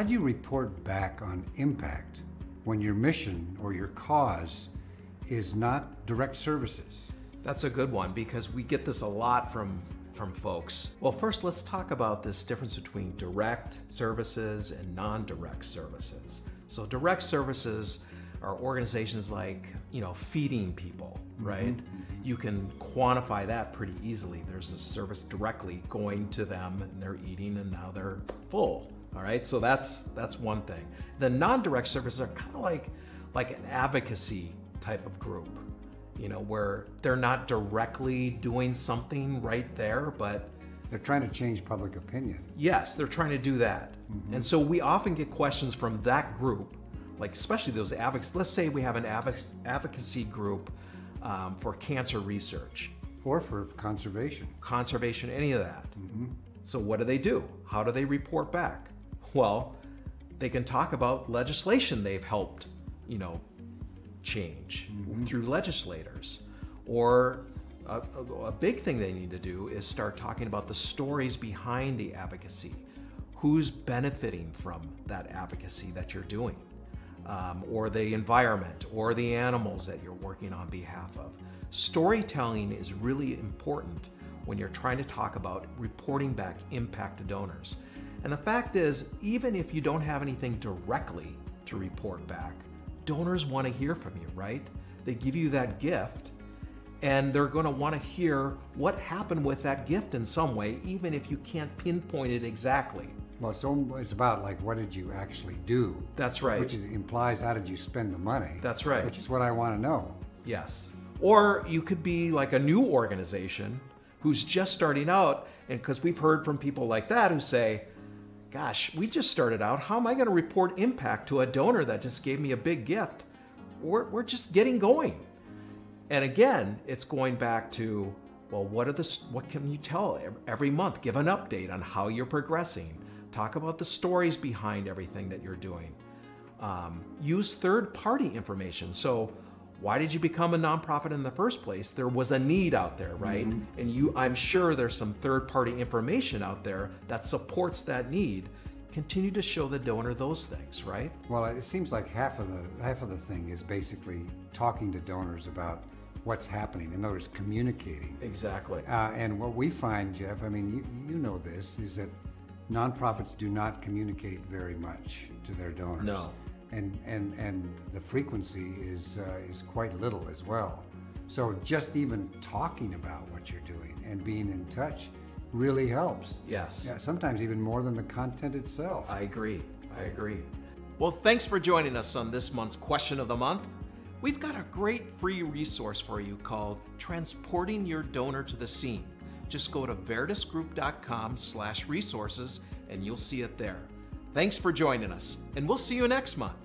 How do you report back on impact when your mission or your cause is not direct services? That's a good one, because we get this a lot from folks. Well, first let's talk about this difference between direct services and non-direct services. So direct services are organizations like, feeding people, right? Mm-hmm. You can quantify that pretty easily. There's a service directly going to them and they're eating and now they're full. All right, so that's one thing. The non-direct services are kind of like an advocacy type of group, where they're not directly doing something right there, but they're trying to change public opinion. Yes, they're trying to do that. Mm-hmm. And so we often get questions from that group, like especially those advocates. Let's say we have an advocacy group for cancer research. Or for conservation. Conservation, any of that. Mm-hmm. So what do? How do they report back? Well, they can talk about legislation they've helped, change through legislators. Or a big thing they need to do is start talking about the stories behind the advocacy. Who's benefiting from that advocacy that you're doing? Or the environment, or the animals that you're working on behalf of. Storytelling is really important when you're trying to talk about reporting back impact to donors. And the fact is, even if you don't have anything directly to report back, donors want to hear from you, right? They give you that gift, and they're going to want to hear what happened with that gift in some way, even if you can't pinpoint it exactly. Well, so it's about what did you actually do? That's right. Which implies how did you spend the money? That's right. Which is what I want to know. Yes. Or you could be like a new organization who's just starting out, and because we've heard from people like that who say, gosh, we just started out. How am I going to report impact to a donor that just gave me a big gift? We're just getting going. And again, it's going back to, well, what can you tell every month? Give an update on how you're progressing. Talk about the stories behind everything that you're doing. Use third-party information. So why did you become a nonprofit in the first place? There was a need out there, right? Mm-hmm. And I'm sure there's some third-party information out there that supports that need. Continue to show the donor those things, right? Well, it seems like half of the thing is basically talking to donors about what's happening. In other words, communicating. Exactly. And what we find, Jeff, I mean, you know this, is that nonprofits do not communicate very much to their donors. No. And the frequency is quite little as well. So just even talking about what you're doing and being in touch really helps. Yes. Yeah, sometimes even more than the content itself. I agree. Well, thanks for joining us on this month's Question of the Month. We've got a great free resource for you called Transporting Your Donor to the Scene. Just go to veritusgroup.com/resources and you'll see it there. Thanks for joining us, and we'll see you next month.